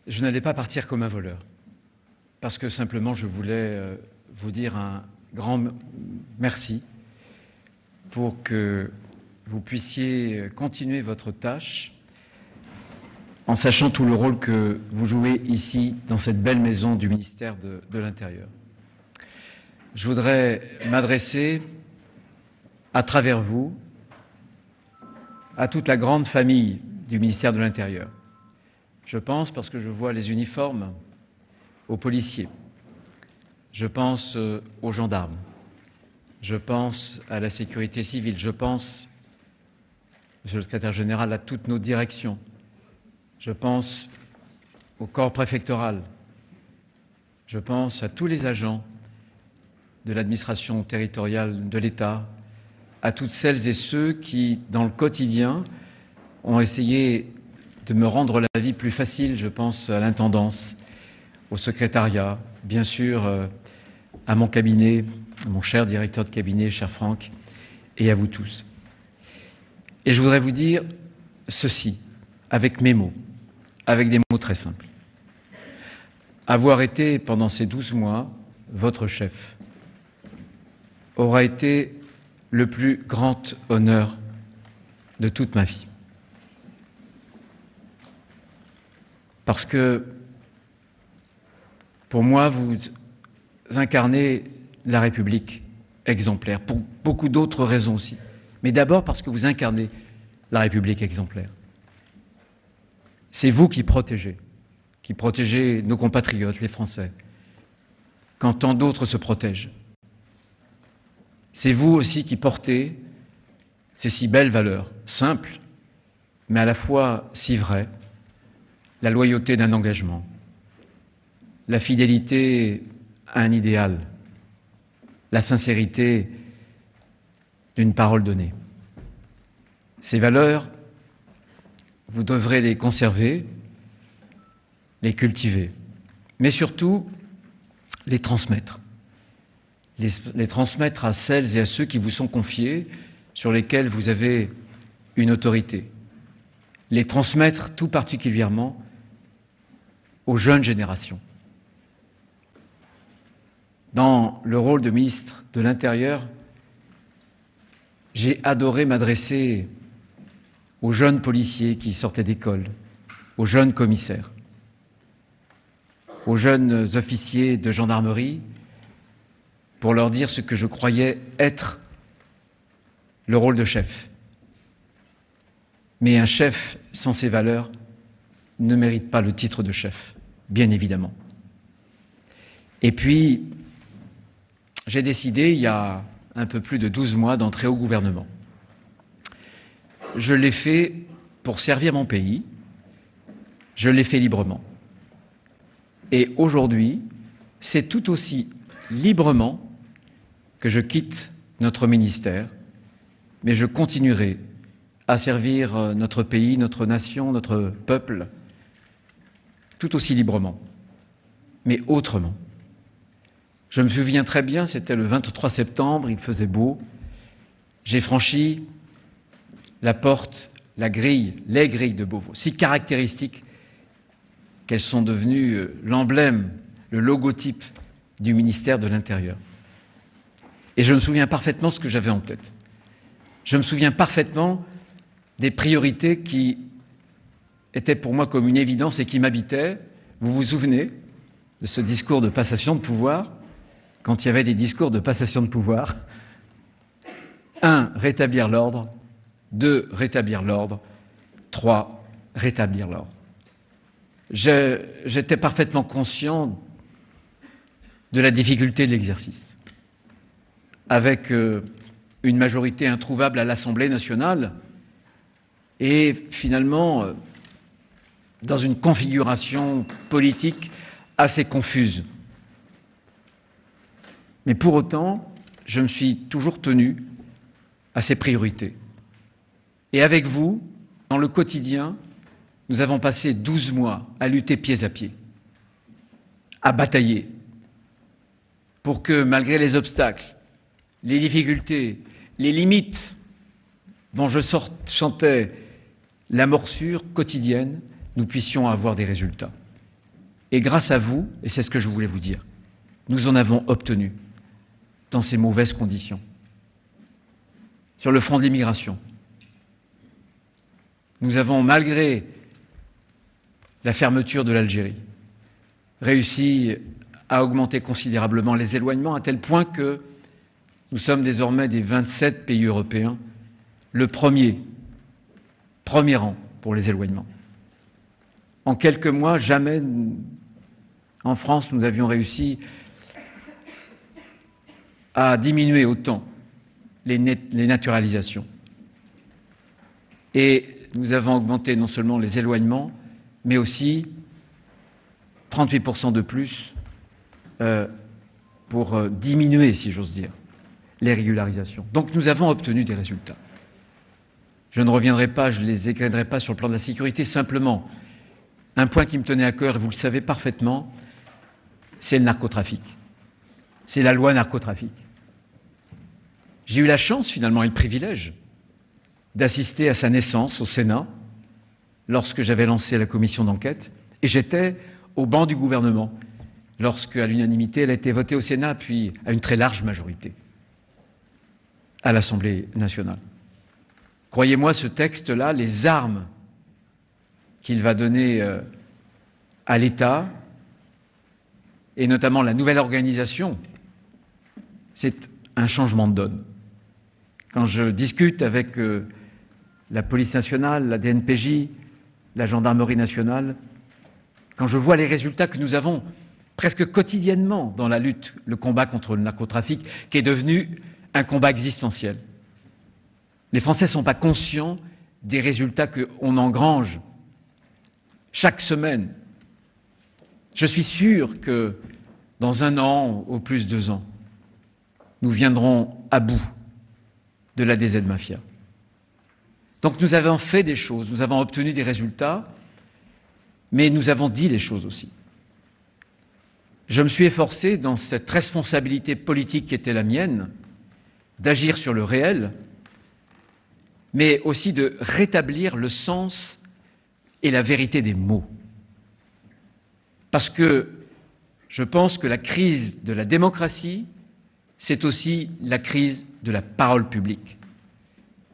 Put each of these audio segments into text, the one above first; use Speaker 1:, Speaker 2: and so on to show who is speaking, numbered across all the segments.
Speaker 1: je n'allais pas partir comme un voleur, parce que simplement je voulais vous dire un grand merci pour que vous puissiez continuer votre tâche en sachant tout le rôle que vous jouez ici, dans cette belle maison du ministère de l'Intérieur. Je voudrais m'adresser, à travers vous, à toute la grande famille du ministère de l'Intérieur. Je pense, parce que je vois les uniformes, aux policiers. Je pense aux gendarmes. Je pense à la sécurité civile. Je pense, Monsieur le secrétaire général, à toutes nos directions. Je pense au corps préfectoral. Je pense à tous les agents de l'administration territoriale de l'État, à toutes celles et ceux qui, dans le quotidien, ont essayé de me rendre la vie plus facile. Je pense à l'intendance, au secrétariat, bien sûr à mon cabinet, à mon cher directeur de cabinet, cher Franck, et à vous tous. Et je voudrais vous dire ceci, avec mes mots, avec des mots très simples. Avoir été, pendant ces 12 mois, votre chef, aura été le plus grand honneur de toute ma vie. Parce que, pour moi, vous incarnez la République exemplaire, pour beaucoup d'autres raisons aussi. Mais d'abord parce que vous incarnez la République exemplaire. C'est vous qui protégez nos compatriotes, les Français, quand tant d'autres se protègent. C'est vous aussi qui portez ces si belles valeurs, simples, mais à la fois si vraies, la loyauté d'un engagement, la fidélité à un idéal, la sincérité d'une parole donnée. Ces valeurs, vous devrez les conserver, les cultiver, mais surtout les transmettre. Les transmettre à celles et à ceux qui vous sont confiés, sur lesquels vous avez une autorité. Les transmettre tout particulièrement aux jeunes générations. Dans le rôle de ministre de l'Intérieur, j'ai adoré m'adresser aux jeunes policiers qui sortaient d'école, aux jeunes commissaires, aux jeunes officiers de gendarmerie, pour leur dire ce que je croyais être le rôle de chef. Mais un chef sans ses valeurs ne mérite pas le titre de chef, bien évidemment. Et puis, j'ai décidé, il y a un peu plus de 12 mois, d'entrer au gouvernement. Je l'ai fait pour servir mon pays, je l'ai fait librement. Et aujourd'hui, c'est tout aussi librement que je quitte notre ministère, mais je continuerai à servir notre pays, notre nation, notre peuple, tout aussi librement, mais autrement. Je me souviens très bien, c'était le 23 septembre, il faisait beau. J'ai franchi la porte, la grille, les grilles de Beauvau, si caractéristiques qu'elles sont devenues l'emblème, le logotype du ministère de l'Intérieur. Et je me souviens parfaitement ce que j'avais en tête. Je me souviens parfaitement des priorités qui étaient pour moi comme une évidence et qui m'habitaient. Vous vous souvenez de ce discours de passation de pouvoir, quand il y avait des discours de passation de pouvoir? 1, rétablir l'ordre. 2, rétablir l'ordre. 3, rétablir l'ordre. J'étais parfaitement conscient de la difficulté de l'exercice. Avec une majorité introuvable à l'Assemblée nationale et finalement dans une configuration politique assez confuse. Mais pour autant, je me suis toujours tenu à ces priorités. Et avec vous, dans le quotidien, nous avons passé 12 mois à lutter pied à pied, à batailler, pour que malgré les obstacles, les difficultés, les limites dont je chantais la morsure quotidienne, nous puissions avoir des résultats. Et grâce à vous, et c'est ce que je voulais vous dire, nous en avons obtenu dans ces mauvaises conditions. Sur le front de l'immigration, nous avons, malgré la fermeture de l'Algérie, réussi à augmenter considérablement les éloignements à tel point que nous sommes désormais des 27 pays européens le premier rang pour les éloignements. En quelques mois, jamais en France nous avions réussi à diminuer autant les naturalisations. Et nous avons augmenté non seulement les éloignements, mais aussi 38% de plus pour diminuer, si j'ose dire, les régularisations. Donc nous avons obtenu des résultats. Je ne reviendrai pas, je ne les égrenerai pas sur le plan de la sécurité, simplement un point qui me tenait à cœur, et vous le savez parfaitement, c'est le narcotrafic. C'est la loi narcotrafic. J'ai eu la chance, finalement, et le privilège d'assister à sa naissance au Sénat lorsque j'avais lancé la commission d'enquête, et j'étais au banc du gouvernement lorsque, à l'unanimité, elle a été votée au Sénat, puis à une très large majorité à l'Assemblée nationale. Croyez-moi, ce texte-là, les armes qu'il va donner à l'État, et notamment la nouvelle organisation, c'est un changement de donne. Quand je discute avec la police nationale, la DNPJ, la gendarmerie nationale, quand je vois les résultats que nous avons presque quotidiennement dans la lutte, le combat contre le narcotrafic, qui est devenu un combat existentiel. Les Français ne sont pas conscients des résultats qu'on engrange chaque semaine. Je suis sûr que dans 1 an, au plus 2 ans, nous viendrons à bout de la DZ Mafia. Donc nous avons fait des choses, nous avons obtenu des résultats, mais nous avons dit les choses aussi. Je me suis efforcé, dans cette responsabilité politique qui était la mienne, d'agir sur le réel, mais aussi de rétablir le sens et la vérité des mots. Parce que je pense que la crise de la démocratie, c'est aussi la crise de la parole publique.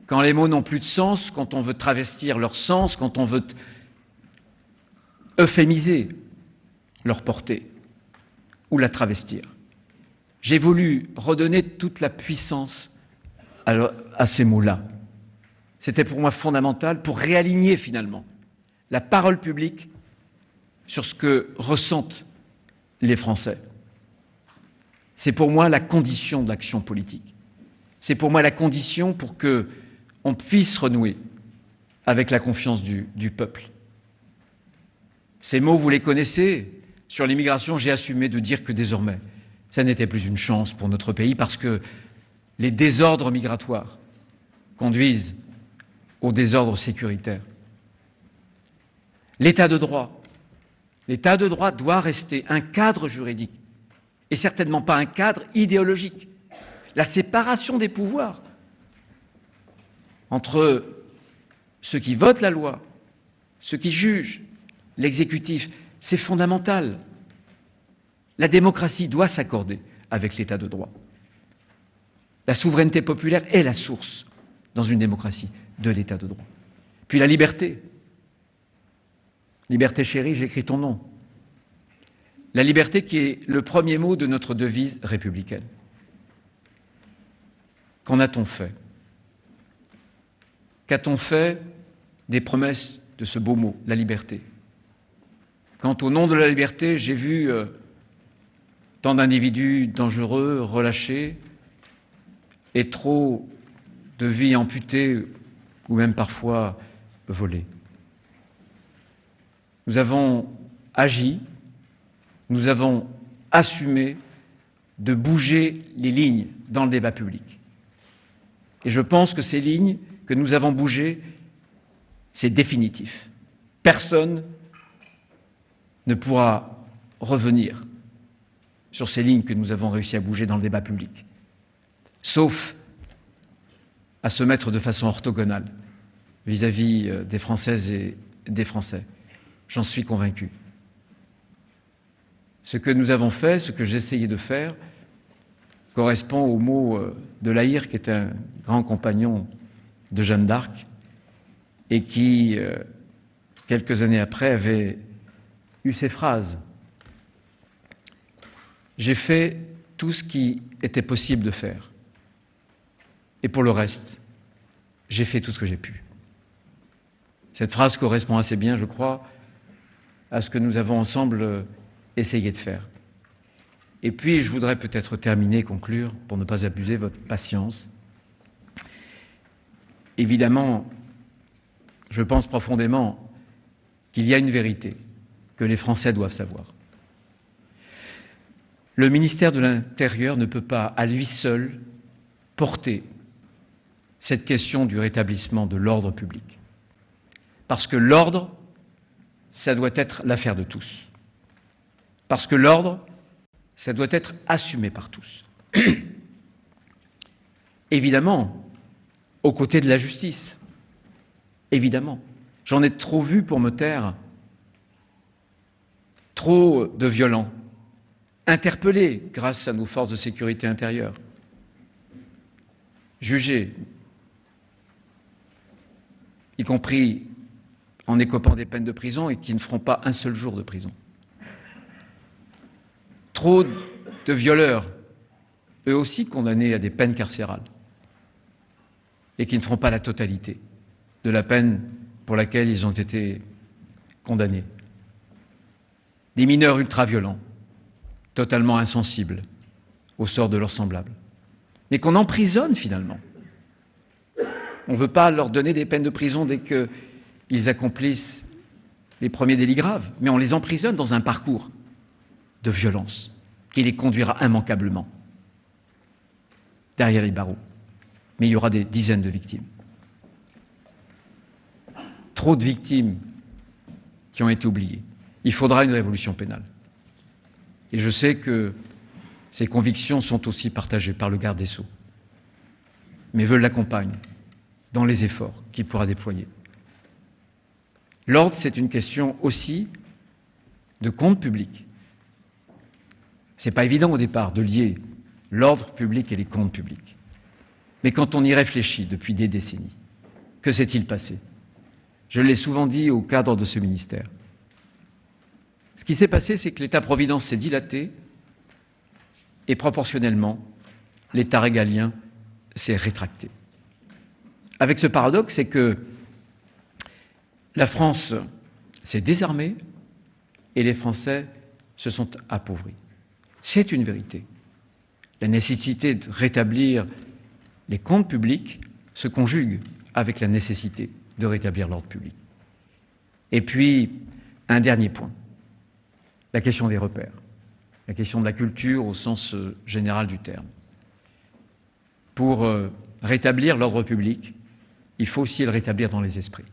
Speaker 1: Quand les mots n'ont plus de sens, quand on veut travestir leur sens, quand on veut euphémiser leur portée ou la travestir. J'ai voulu redonner toute la puissance à ces mots-là. C'était pour moi fondamental pour réaligner finalement la parole publique sur ce que ressentent les Français. C'est pour moi la condition de l'action politique. C'est pour moi la condition pour qu'on puisse renouer avec la confiance du peuple. Ces mots, vous les connaissez. Sur l'immigration, j'ai assumé de dire que désormais, ça n'était plus une chance pour notre pays parce que les désordres migratoires conduisent au désordre sécuritaire. L'état de droit doit rester un cadre juridique et certainement pas un cadre idéologique. La séparation des pouvoirs entre ceux qui votent la loi, ceux qui jugent, l'exécutif, c'est fondamental. La démocratie doit s'accorder avec l'état de droit. La souveraineté populaire est la source, dans une démocratie, de l'état de droit. Puis la liberté. Liberté chérie, j'écris ton nom. La liberté qui est le premier mot de notre devise républicaine. Qu'en a-t-on fait? Qu'a-t-on fait des promesses de ce beau mot, la liberté? Quand au nom de la liberté, j'ai vu tant d'individus dangereux, relâchés, et trop de vies amputées ou même parfois volées. Nous avons agi, nous avons assumé de bouger les lignes dans le débat public. Et je pense que ces lignes que nous avons bougées, c'est définitif. Personne ne pourra revenir sur ces lignes que nous avons réussi à bouger dans le débat public, sauf à se mettre de façon orthogonale vis-à-vis des Françaises et des Français. J'en suis convaincu. Ce que nous avons fait, ce que j'essayais de faire, correspond au mot de La Hire, qui est un grand compagnon de Jeanne d'Arc, et qui, quelques années après, avait eu ces phrases. J'ai fait tout ce qui était possible de faire. Et pour le reste, j'ai fait tout ce que j'ai pu. Cette phrase correspond assez bien, je crois, à ce que nous avons ensemble essayé de faire. Et puis, je voudrais peut-être terminer, conclure, pour ne pas abuser votre patience. Évidemment, je pense profondément qu'il y a une vérité que les Français doivent savoir. Le ministère de l'Intérieur ne peut pas, à lui seul, porter cette question du rétablissement de l'ordre public. Parce que l'ordre, ça doit être l'affaire de tous. Parce que l'ordre, ça doit être assumé par tous. Évidemment, aux côtés de la justice. Évidemment. J'en ai trop vu pour me taire. Trop de violents, interpellés grâce à nos forces de sécurité intérieure, jugés, y compris en écopant des peines de prison et qui ne feront pas un seul jour de prison. Trop de violeurs, eux aussi condamnés à des peines carcérales et qui ne feront pas la totalité de la peine pour laquelle ils ont été condamnés. Des mineurs ultra-violents, totalement insensibles au sort de leurs semblables, mais qu'on emprisonne finalement. On ne veut pas leur donner des peines de prison dès qu'ils accomplissent les premiers délits graves, mais on les emprisonne dans un parcours de violence qui les conduira immanquablement derrière les barreaux. Mais il y aura des dizaines de victimes. Trop de victimes qui ont été oubliées. Il faudra une révolution pénale. Et je sais que ces convictions sont aussi partagées par le garde des Sceaux, mais veulent l'accompagner dans les efforts qu'il pourra déployer. L'ordre, c'est une question aussi de compte public. Ce n'est pas évident au départ de lier l'ordre public et les comptes publics. Mais quand on y réfléchit depuis des décennies, que s'est-il passé? Je l'ai souvent dit au cadre de ce ministère. Ce qui s'est passé, c'est que l'État-providence s'est dilaté et proportionnellement, l'État régalien s'est rétracté. Avec ce paradoxe, c'est que la France s'est désarmée et les Français se sont appauvris. C'est une vérité. La nécessité de rétablir les comptes publics se conjugue avec la nécessité de rétablir l'ordre public. Et puis, un dernier point, la question des repères, la question de la culture au sens général du terme. Pour rétablir l'ordre public, il faut aussi le rétablir dans les esprits.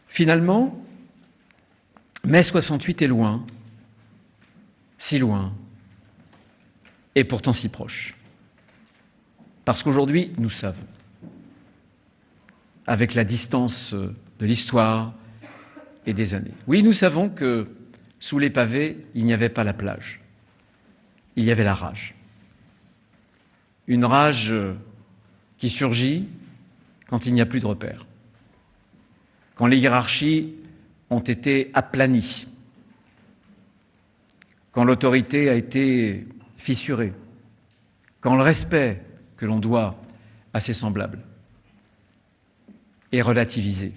Speaker 1: Finalement, mai 68 est loin, si loin, et pourtant si proche. Parce qu'aujourd'hui, nous savons, avec la distance de l'histoire et des années. Oui, nous savons que sous les pavés, il n'y avait pas la plage. Il y avait la rage. Une rage qui surgit quand il n'y a plus de repères. Quand les hiérarchies ont été aplanies. Quand l'autorité a été fissurée. Quand le respect que l'on doit à ses semblables est relativisé.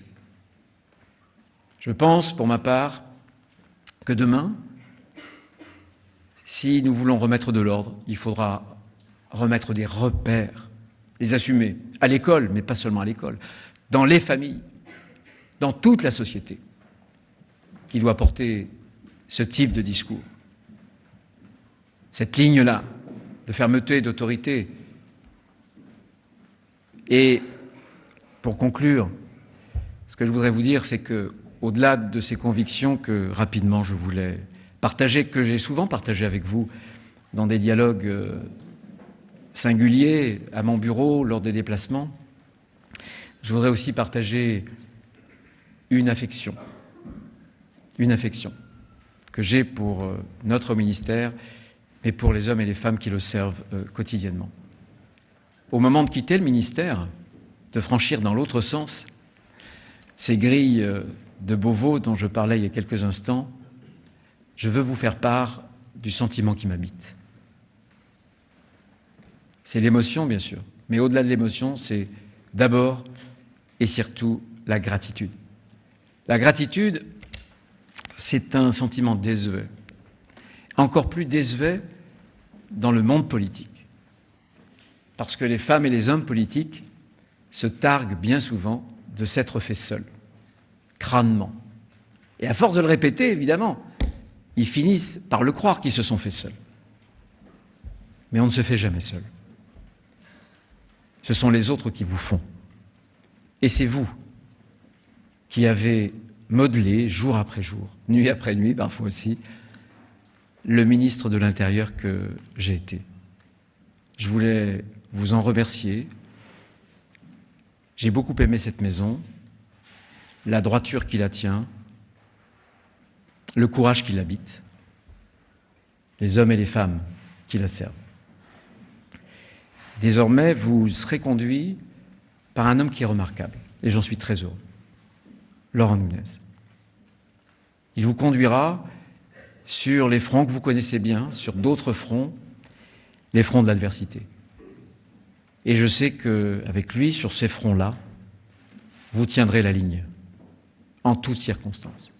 Speaker 1: Je pense, pour ma part, que demain, si nous voulons remettre de l'ordre, il faudra remettre des repères, les assumer, à l'école, mais pas seulement à l'école, dans les familles, dans toute la société, qui doit porter ce type de discours. Cette ligne-là, de fermeté, d'autorité. Et pour conclure, ce que je voudrais vous dire, c'est que, au-delà de ces convictions que rapidement je voulais partager, que j'ai souvent partagées avec vous dans des dialogues singuliers, à mon bureau, lors des déplacements, je voudrais aussi partager une affection que j'ai pour notre ministère, mais pour les hommes et les femmes qui le servent quotidiennement. Au moment de quitter le ministère, de franchir dans l'autre sens ces grilles de Beauvau dont je parlais il y a quelques instants, je veux vous faire part du sentiment qui m'habite. C'est l'émotion, bien sûr, mais au-delà de l'émotion, c'est d'abord et surtout la gratitude. La gratitude, c'est un sentiment désuet, encore plus désuet dans le monde politique, parce que les femmes et les hommes politiques se targuent bien souvent de s'être faits seuls, crânement. Et à force de le répéter, évidemment, ils finissent par le croire qu'ils se sont faits seuls. Mais on ne se fait jamais seul. Ce sont les autres qui vous font. Et c'est vous qui avez modelé, jour après jour, nuit après nuit, parfois aussi, le ministre de l'Intérieur que j'ai été. Je voulais vous en remercier. J'ai beaucoup aimé cette maison, la droiture qui la tient, le courage qui l'habite, les hommes et les femmes qui la servent. Désormais, vous serez conduit par un homme qui est remarquable, et j'en suis très heureux, Laurent Nunez. Il vous conduira sur les fronts que vous connaissez bien, sur d'autres fronts, les fronts de l'adversité. Et je sais qu'avec lui, sur ces fronts-là, vous tiendrez la ligne, en toutes circonstances.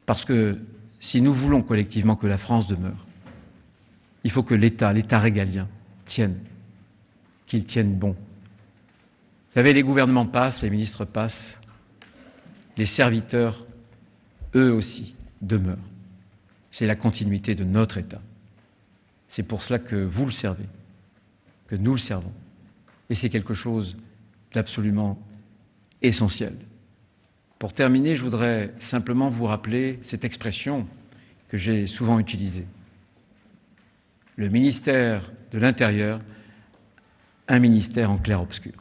Speaker 1: Parce que si nous voulons collectivement que la France demeure, il faut que l'État régalien, tienne, qu'il tienne bon. Vous savez, les gouvernements passent, les ministres passent, les serviteurs, eux aussi, demeurent. C'est la continuité de notre État. C'est pour cela que vous le servez, que nous le servons. Et c'est quelque chose d'absolument essentiel. Pour terminer, je voudrais simplement vous rappeler cette expression que j'ai souvent utilisée. Le ministère de l'Intérieur, un ministère en clair-obscur.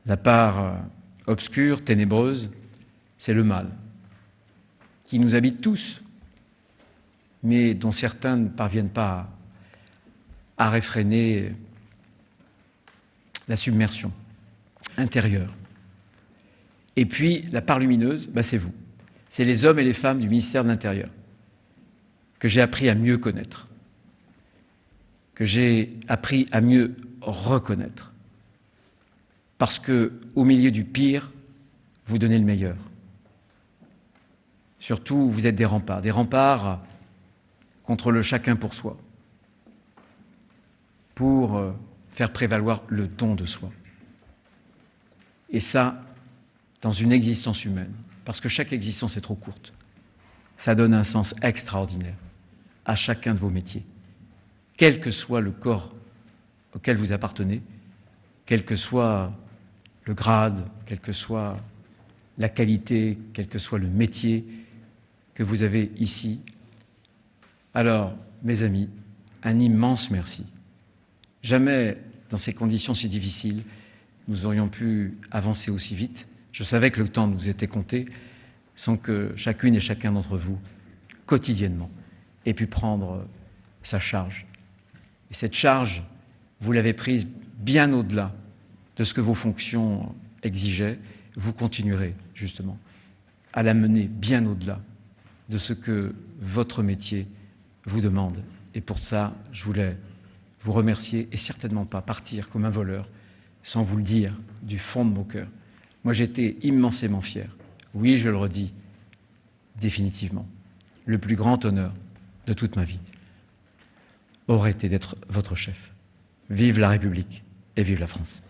Speaker 1: La part obscure, ténébreuse, c'est le mal, qui nous habite tous, mais dont certains ne parviennent pas à réfréner la submersion intérieure. Et puis, la part lumineuse, c'est vous. C'est les hommes et les femmes du ministère de l'Intérieur que j'ai appris à mieux connaître, que j'ai appris à mieux reconnaître. Parce qu'au milieu du pire, vous donnez le meilleur. Surtout, vous êtes des remparts contre le chacun pour soi, pour faire prévaloir le don de soi. Et ça, dans une existence humaine, parce que chaque existence est trop courte, ça donne un sens extraordinaire à chacun de vos métiers, quel que soit le corps auquel vous appartenez, quel que soit le grade, quelle que soit la qualité, quel que soit le métier que vous avez ici. Alors, mes amis, un immense merci. Jamais, dans ces conditions si difficiles, nous aurions pu avancer aussi vite. Je savais que le temps nous était compté, sans que chacune et chacun d'entre vous, quotidiennement, ait pu prendre sa charge. Et cette charge, vous l'avez prise bien au-delà de ce que vos fonctions exigeaient. Vous continuerez, justement, à la mener bien au-delà de ce que votre métier vous demande. Et pour ça, je voulais vous remercier et certainement pas partir comme un voleur sans vous le dire du fond de mon cœur. Moi, j'étais immensément fier. Oui, je le redis, définitivement, le plus grand honneur de toute ma vie aurait été d'être votre chef. Vive la République et vive la France.